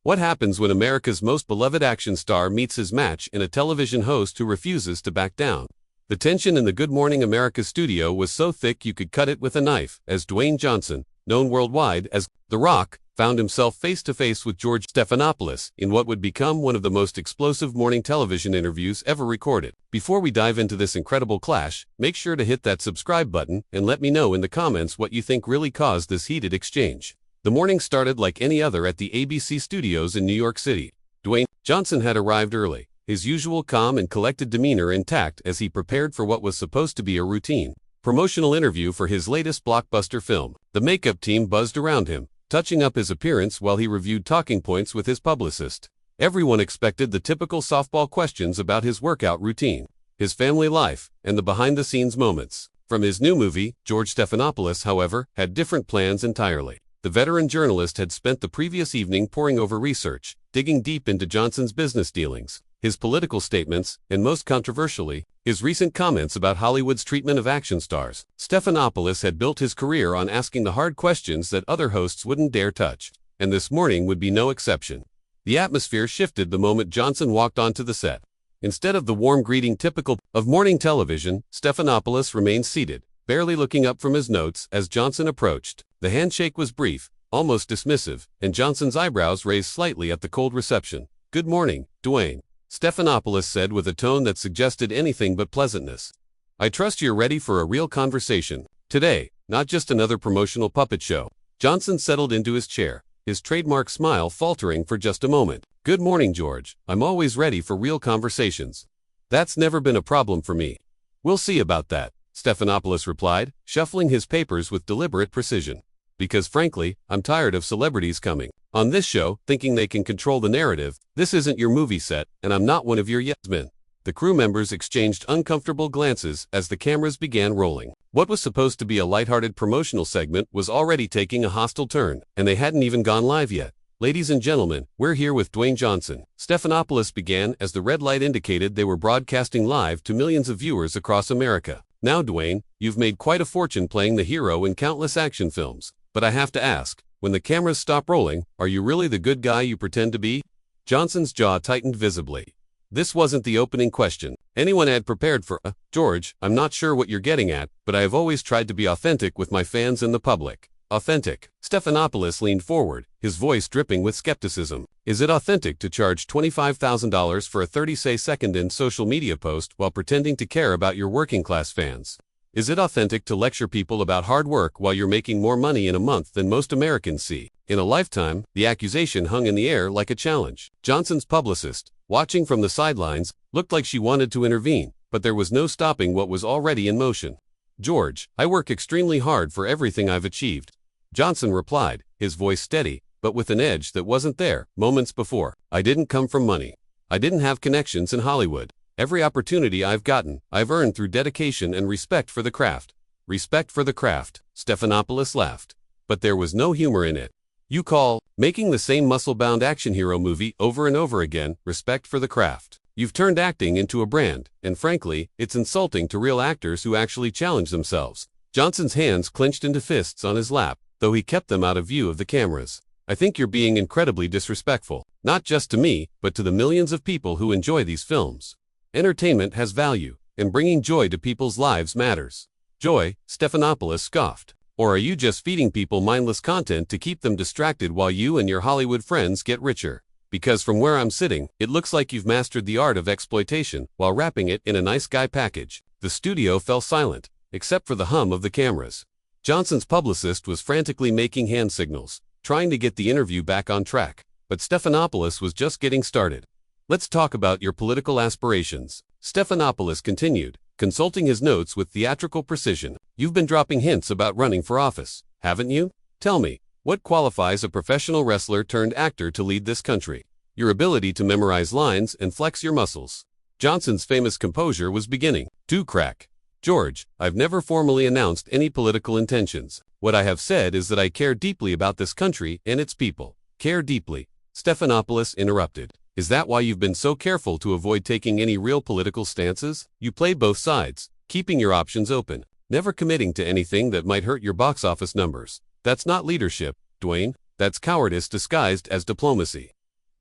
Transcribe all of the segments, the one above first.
What happens when America's most beloved action star meets his match in a television host who refuses to back down? The tension in the Good Morning America studio was so thick you could cut it with a knife, as Dwayne Johnson, known worldwide as The Rock, found himself face-to-face with George Stephanopoulos in what would become one of the most explosive morning television interviews ever recorded. Before we dive into this incredible clash, make sure to hit that subscribe button and let me know in the comments what you think really caused this heated exchange. The morning started like any other at the ABC studios in New York City. Dwayne Johnson had arrived early, his usual calm and collected demeanor intact as he prepared for what was supposed to be a routine promotional interview for his latest blockbuster film. The makeup team buzzed around him, touching up his appearance while he reviewed talking points with his publicist. Everyone expected the typical softball questions about his workout routine, his family life, and the behind-the-scenes moments from his new movie. George Stephanopoulos, however, had different plans entirely. The veteran journalist had spent the previous evening poring over research, digging deep into Johnson's business dealings, his political statements, and most controversially, his recent comments about Hollywood's treatment of action stars. Stephanopoulos had built his career on asking the hard questions that other hosts wouldn't dare touch, and this morning would be no exception. The atmosphere shifted the moment Johnson walked onto the set. Instead of the warm greeting typical of morning television, Stephanopoulos remained seated, barely looking up from his notes as Johnson approached. The handshake was brief, almost dismissive, and Johnson's eyebrows raised slightly at the cold reception. "Good morning, Dwayne," Stephanopoulos said with a tone that suggested anything but pleasantness. "I trust you're ready for a real conversation today, not just another promotional puppet show." Johnson settled into his chair, his trademark smile faltering for just a moment. "Good morning, George. I'm always ready for real conversations. That's never been a problem for me." "We'll see about that," Stephanopoulos replied, shuffling his papers with deliberate precision. "Because frankly, I'm tired of celebrities coming on this show thinking they can control the narrative. This isn't your movie set, and I'm not one of your yes-men." The crew members exchanged uncomfortable glances as the cameras began rolling. What was supposed to be a lighthearted promotional segment was already taking a hostile turn, and they hadn't even gone live yet. "Ladies and gentlemen, we're here with Dwayne Johnson," Stephanopoulos began as the red light indicated they were broadcasting live to millions of viewers across America. "Now, Dwayne, you've made quite a fortune playing the hero in countless action films. But I have to ask, when the cameras stop rolling, are you really the good guy you pretend to be?" Johnson's jaw tightened visibly. This wasn't the opening question anyone had prepared for. "George, I'm not sure what you're getting at, but I have always tried to be authentic with my fans and the public." "Authentic?" Stephanopoulos leaned forward, his voice dripping with skepticism. "Is it authentic to charge $25,000 for a 30-second social media post while pretending to care about your working-class fans? Is it authentic to lecture people about hard work while you're making more money in a month than most Americans see in a lifetime?" The accusation hung in the air like a challenge. Johnson's publicist, watching from the sidelines, looked like she wanted to intervene, but there was no stopping what was already in motion. "George, I work extremely hard for everything I've achieved," Johnson replied, his voice steady, but with an edge that wasn't there moments before. "I didn't come from money. I didn't have connections in Hollywood. Every opportunity I've gotten, I've earned through dedication and respect for the craft." "Respect for the craft," Stephanopoulos laughed. But there was no humor in it. "You call making the same muscle-bound action hero movie over and over again respect for the craft? You've turned acting into a brand, and frankly, it's insulting to real actors who actually challenge themselves." Johnson's hands clenched into fists on his lap, though he kept them out of view of the cameras. "I think you're being incredibly disrespectful, not just to me, but to the millions of people who enjoy these films. Entertainment has value, and bringing joy to people's lives matters." "Joy?" Stephanopoulos scoffed. "Or are you just feeding people mindless content to keep them distracted while you and your Hollywood friends get richer? Because from where I'm sitting, it looks like you've mastered the art of exploitation while wrapping it in a nice guy package." The studio fell silent, except for the hum of the cameras. Johnson's publicist was frantically making hand signals, trying to get the interview back on track. But Stephanopoulos was just getting started. "Let's talk about your political aspirations," Stephanopoulos continued, consulting his notes with theatrical precision. "You've been dropping hints about running for office, haven't you? Tell me, what qualifies a professional wrestler turned actor to lead this country? Your ability to memorize lines and flex your muscles." Johnson's famous composure was beginning to crack. "George, I've never formally announced any political intentions. What I have said is that I care deeply about this country and its people." "Care deeply?" Stephanopoulos interrupted. "Is that why you've been so careful to avoid taking any real political stances? You play both sides, keeping your options open, never committing to anything that might hurt your box office numbers. That's not leadership, Dwayne. That's cowardice disguised as diplomacy."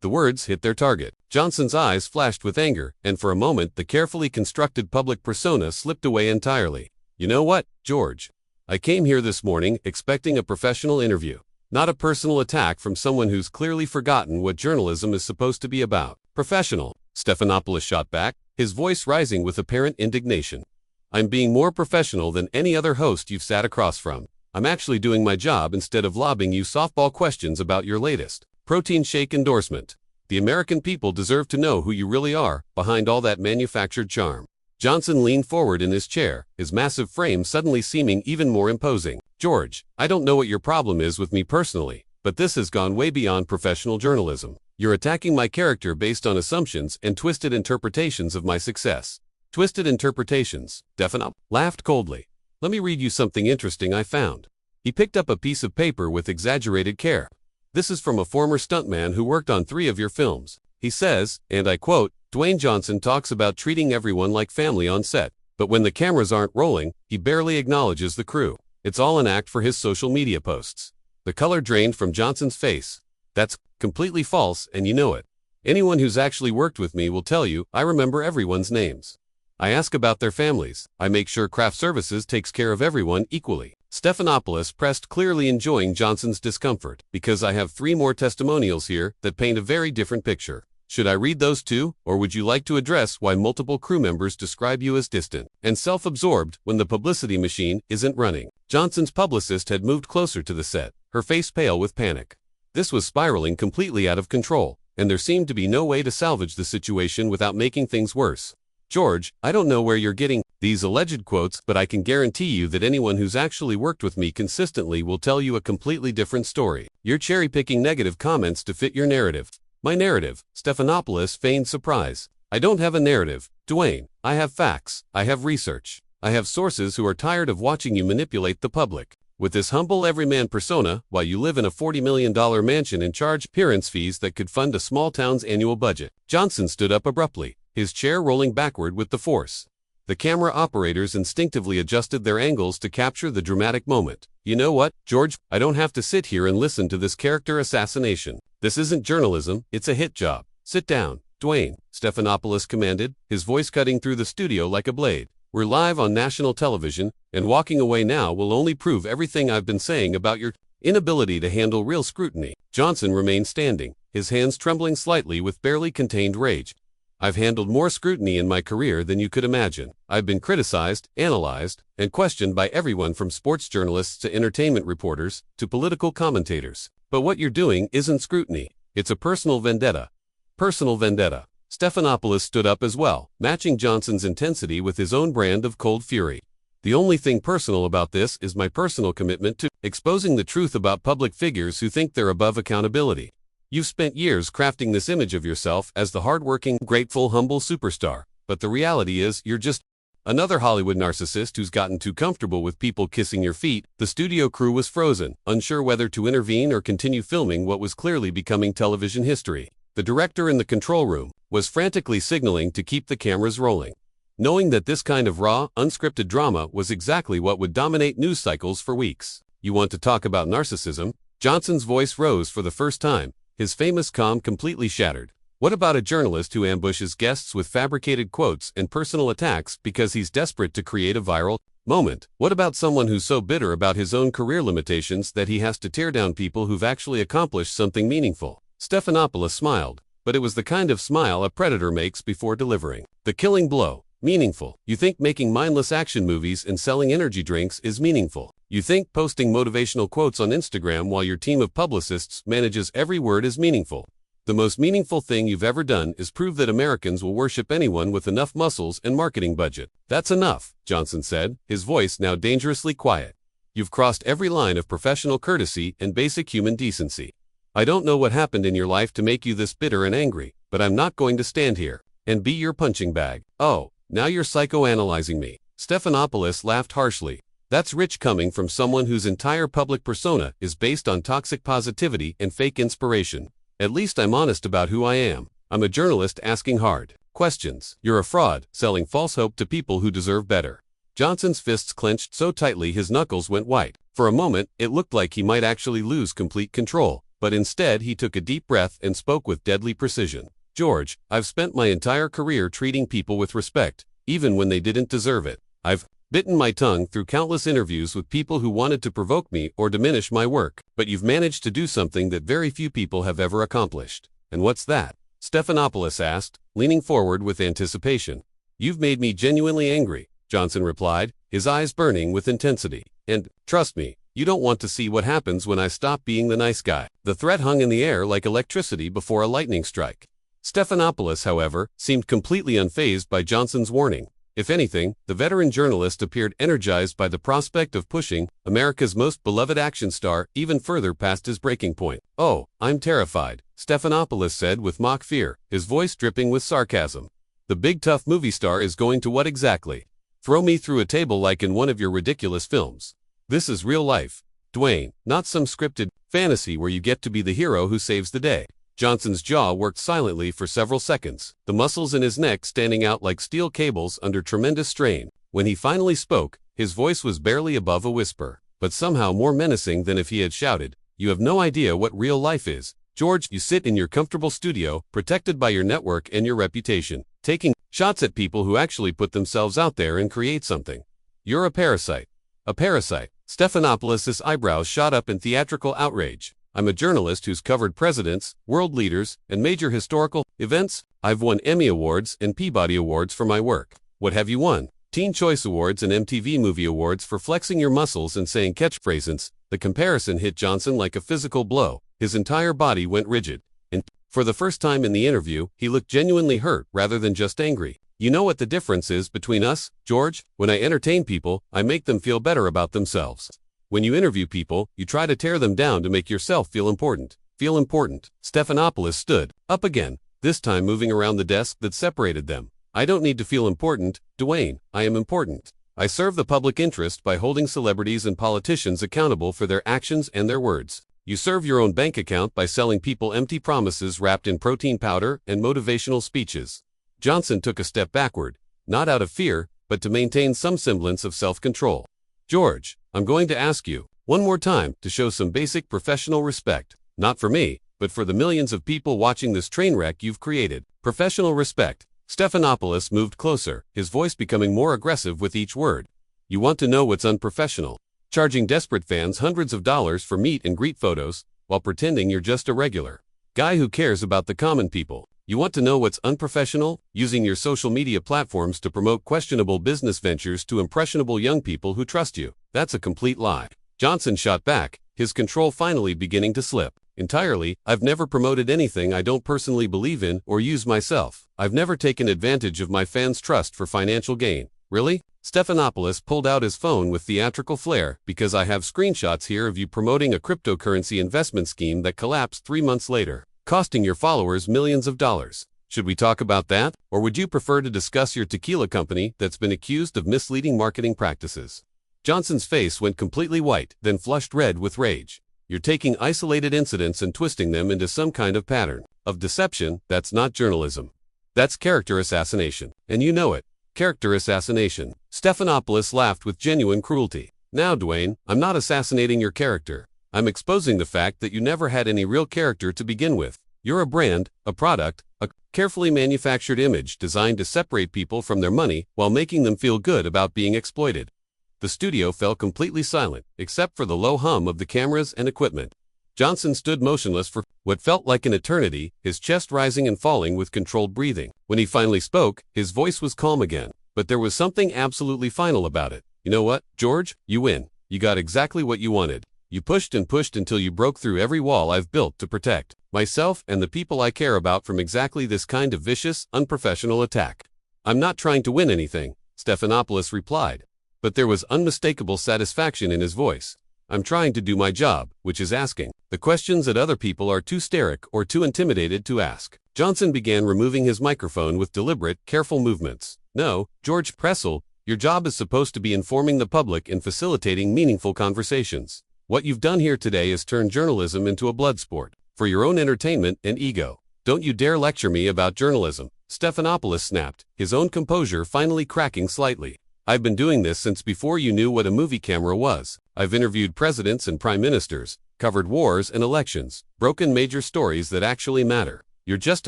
The words hit their target. Johnson's eyes flashed with anger, and for a moment the carefully constructed public persona slipped away entirely. You know what, George? I came here this morning expecting a professional interview, not a personal attack from someone who's clearly forgotten what journalism is supposed to be about. Professional, Stephanopoulos shot back, his voice rising with apparent indignation. I'm being more professional than any other host you've sat across from. I'm actually doing my job instead of lobbing you softball questions about your latest protein shake endorsement. The American people deserve to know who you really are behind all that manufactured charm. Johnson leaned forward in his chair, his massive frame suddenly seeming even more imposing. George, I don't know what your problem is with me personally, but this has gone way beyond professional journalism. You're attacking my character based on assumptions and twisted interpretations of my success. Twisted interpretations, Stephanopoulos laughed coldly. Let me read you something interesting I found. He picked up a piece of paper with exaggerated care. This is from a former stuntman who worked on 3 of your films. He says, and I quote, Dwayne Johnson talks about treating everyone like family on set, but when the cameras aren't rolling, he barely acknowledges the crew. It's all an act for his social media posts. The color drained from Johnson's face. That's completely false, and you know it. Anyone who's actually worked with me will tell you I remember everyone's names. I ask about their families. I make sure craft services takes care of everyone equally. Stephanopoulos pressed, clearly enjoying Johnson's discomfort. Because I have 3 more testimonials here that paint a very different picture. Should I read those too, or would you like to address why multiple crew members describe you as distant and self-absorbed when the publicity machine isn't running? Johnson's publicist had moved closer to the set, her face pale with panic. This was spiraling completely out of control, and there seemed to be no way to salvage the situation without making things worse. George, I don't know where you're getting these alleged quotes, but I can guarantee you that anyone who's actually worked with me consistently will tell you a completely different story. You're cherry-picking negative comments to fit your narrative. My narrative, Stephanopoulos feigned surprise. I don't have a narrative, Dwayne. I have facts. I have research. I have sources who are tired of watching you manipulate the public. With this humble everyman persona, while you live in a $40 million mansion and charge appearance fees that could fund a small town's annual budget. Johnson stood up abruptly, his chair rolling backward with the force. The camera operators instinctively adjusted their angles to capture the dramatic moment. You know what, George? I don't have to sit here and listen to this character assassination. This isn't journalism, it's a hit job. Sit down, Dwayne, Stephanopoulos commanded, his voice cutting through the studio like a blade. We're live on national television, and walking away now will only prove everything I've been saying about your inability to handle real scrutiny. Johnson remained standing, his hands trembling slightly with barely contained rage. I've handled more scrutiny in my career than you could imagine. I've been criticized, analyzed, and questioned by everyone from sports journalists to entertainment reporters to political commentators. But what you're doing isn't scrutiny. It's a personal vendetta. Personal vendetta. Stephanopoulos stood up as well, matching Johnson's intensity with his own brand of cold fury. The only thing personal about this is my personal commitment to exposing the truth about public figures who think they're above accountability. You've spent years crafting this image of yourself as the hardworking, grateful, humble superstar, but the reality is you're just another Hollywood narcissist who's gotten too comfortable with people kissing your feet. The studio crew was frozen, unsure whether to intervene or continue filming what was clearly becoming television history. The director in the control room was frantically signaling to keep the cameras rolling, knowing that this kind of raw, unscripted drama was exactly what would dominate news cycles for weeks. You want to talk about narcissism? Johnson's voice rose for the first time, his famous calm completely shattered. What about a journalist who ambushes guests with fabricated quotes and personal attacks because he's desperate to create a viral moment? What about someone who's so bitter about his own career limitations that he has to tear down people who've actually accomplished something meaningful? Stephanopoulos smiled, but it was the kind of smile a predator makes before delivering the killing blow. Meaningful. You think making mindless action movies and selling energy drinks is meaningful. You think posting motivational quotes on Instagram while your team of publicists manages every word is meaningful. The most meaningful thing you've ever done is prove that Americans will worship anyone with enough muscles and marketing budget. That's enough, Johnson said, his voice now dangerously quiet. You've crossed every line of professional courtesy and basic human decency. I don't know what happened in your life to make you this bitter and angry, but I'm not going to stand here and be your punching bag. Oh, now you're psychoanalyzing me. Stephanopoulos laughed harshly. That's rich coming from someone whose entire public persona is based on toxic positivity and fake inspiration. At least I'm honest about who I am. I'm a journalist asking hard questions. You're a fraud, selling false hope to people who deserve better. Johnson's fists clenched so tightly his knuckles went white. For a moment, it looked like he might actually lose complete control. but instead he took a deep breath and spoke with deadly precision. "George, I've spent my entire career treating people with respect, even when they didn't deserve it. I've bitten my tongue through countless interviews with people who wanted to provoke me or diminish my work, but you've managed to do something that very few people have ever accomplished." "And what's that?" Stephanopoulos asked, leaning forward with anticipation. "You've made me genuinely angry," Johnson replied, his eyes burning with intensity. "And, trust me, you don't want to see what happens when I stop being the nice guy." The threat hung in the air like electricity before a lightning strike. Stephanopoulos, however, seemed completely unfazed by Johnson's warning. If anything, the veteran journalist appeared energized by the prospect of pushing America's most beloved action star even further past his breaking point. "Oh, I'm terrified," Stephanopoulos said with mock fear, his voice dripping with sarcasm. "The big tough movie star is going to what exactly? Throw me through a table like in one of your ridiculous films. This is real life, Dwayne, not some scripted fantasy where you get to be the hero who saves the day." Johnson's jaw worked silently for several seconds, the muscles in his neck standing out like steel cables under tremendous strain. When he finally spoke, his voice was barely above a whisper, but somehow more menacing than if he had shouted, "You have no idea what real life is. George, you sit in your comfortable studio, protected by your network and your reputation, taking shots at people who actually put themselves out there and create something. You're a parasite." "A parasite?" Stephanopoulos' eyebrows shot up in theatrical outrage. "I'm a journalist who's covered presidents, world leaders, and major historical events. I've won Emmy Awards and Peabody Awards for my work." "What have you won?" "Teen Choice Awards and MTV Movie Awards for flexing your muscles and saying catchphrases." The comparison hit Johnson like a physical blow. His entire body went rigid, and for the first time in the interview, he looked genuinely hurt rather than just angry. "You know what the difference is between us, George? When I entertain people, I make them feel better about themselves. When you interview people, you try to tear them down to make yourself feel important." "Feel important?" Stephanopoulos stood up again, this time moving around the desk that separated them. "I don't need to feel important, Dwayne. I am important. I serve the public interest by holding celebrities and politicians accountable for their actions and their words. You serve your own bank account by selling people empty promises wrapped in protein powder and motivational speeches." Johnson took a step backward, not out of fear, but to maintain some semblance of self-control. "George, I'm going to ask you, one more time, to show some basic professional respect. Not for me, but for the millions of people watching this train wreck you've created. Professional respect." Stephanopoulos moved closer, his voice becoming more aggressive with each word. "You want to know what's unprofessional? Charging desperate fans hundreds of dollars for meet and greet photos, while pretending you're just a regular guy who cares about the common people. You want to know what's unprofessional? Using your social media platforms to promote questionable business ventures to impressionable young people who trust you. That's a complete lie." Johnson shot back, his control finally beginning to slip. "Entirely, I've never promoted anything I don't personally believe in or use myself. I've never taken advantage of my fans' trust for financial gain." "Really?" Stephanopoulos pulled out his phone with theatrical flair. "Because I have screenshots here of you promoting a cryptocurrency investment scheme that collapsed 3 months later, costing your followers millions of dollars. Should we talk about that, or would you prefer to discuss your tequila company that's been accused of misleading marketing practices?" Johnson's face went completely white, then flushed red with rage. "You're taking isolated incidents and twisting them into some kind of pattern of deception. That's not journalism. That's character assassination. And you know it. Character assassination." Stephanopoulos laughed with genuine cruelty. "Now, Dwayne, I'm not assassinating your character. I'm exposing the fact that you never had any real character to begin with. You're a brand, a product, a carefully manufactured image designed to separate people from their money while making them feel good about being exploited." The studio fell completely silent, except for the low hum of the cameras and equipment. Johnson stood motionless for what felt like an eternity, his chest rising and falling with controlled breathing. When he finally spoke, his voice was calm again, but there was something absolutely final about it. "You know what, George? You win. You got exactly what you wanted. You pushed and pushed until you broke through every wall I've built to protect myself and the people I care about from exactly this kind of vicious, unprofessional attack." "I'm not trying to win anything," Stephanopoulos replied, but there was unmistakable satisfaction in his voice. "I'm trying to do my job, which is asking the questions that other people are too hysteric or too intimidated to ask." Johnson began removing his microphone with deliberate, careful movements. "No, George Pressel, your job is supposed to be informing the public and facilitating meaningful conversations. What you've done here today is turn journalism into a blood sport, for your own entertainment and ego. Don't you dare lecture me about journalism," Stephanopoulos snapped, his own composure finally cracking slightly. "I've been doing this since before you knew what a movie camera was. I've interviewed presidents and prime ministers, covered wars and elections, broken major stories that actually matter. You're just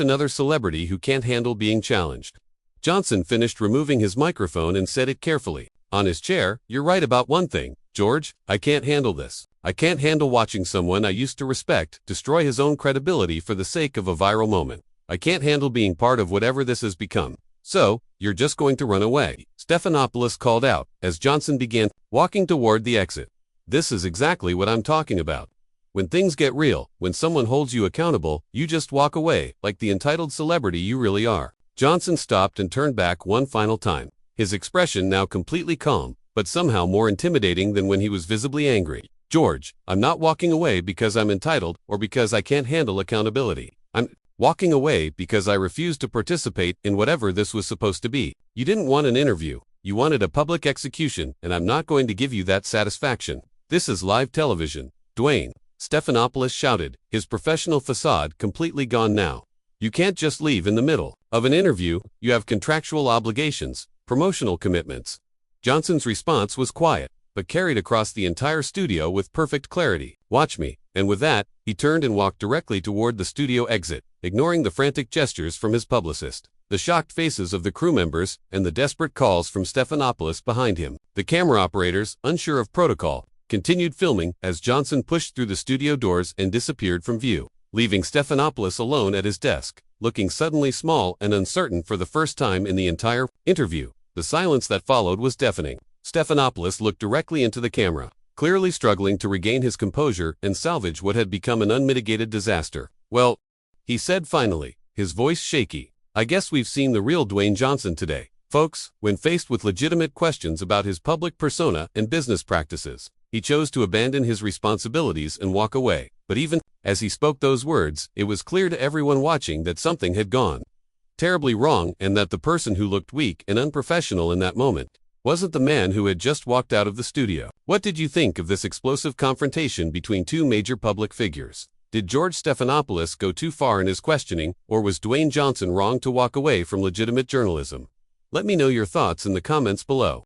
another celebrity who can't handle being challenged. Johnson finished removing his microphone and said it carefully. On his chair, "You're right about one thing, George, I can't handle this. I can't handle watching someone I used to respect destroy his own credibility for the sake of a viral moment. I can't handle being part of whatever this has become. So, you're just going to run away," Stephanopoulos called out, as Johnson began walking toward the exit. "This is exactly what I'm talking about. When things get real, when someone holds you accountable, you just walk away, like the entitled celebrity you really are." Johnson stopped and turned back one final time, his expression now completely calm, but somehow more intimidating than when he was visibly angry. "George, I'm not walking away because I'm entitled or because I can't handle accountability. I'm walking away because I refuse to participate in whatever this was supposed to be. You didn't want an interview. You wanted a public execution, and I'm not going to give you that satisfaction. This is live television. Dwayne," Stephanopoulos shouted, his professional facade completely gone now. "You can't just leave in the middle of an interview. You have contractual obligations, promotional commitments." Johnson's response was quiet, but carried across the entire studio with perfect clarity. "Watch me," and with that, he turned and walked directly toward the studio exit, ignoring the frantic gestures from his publicist, the shocked faces of the crew members, and the desperate calls from Stephanopoulos behind him. The camera operators, unsure of protocol, continued filming as Johnson pushed through the studio doors and disappeared from view, leaving Stephanopoulos alone at his desk, looking suddenly small and uncertain for the first time in the entire interview. The silence that followed was deafening. Stephanopoulos looked directly into the camera, clearly struggling to regain his composure and salvage what had become an unmitigated disaster. "Well," he said finally, his voice shaky, "I guess we've seen the real Dwayne Johnson today, folks." When faced with legitimate questions about his public persona and business practices, he chose to abandon his responsibilities and walk away. But even as he spoke those words, it was clear to everyone watching that something had gone terribly wrong, and that the person who looked weak and unprofessional in that moment wasn't the man who had just walked out of the studio. What did you think of this explosive confrontation between two major public figures? Did George Stephanopoulos go too far in his questioning, or was Dwayne Johnson wrong to walk away from legitimate journalism? Let me know your thoughts in the comments below.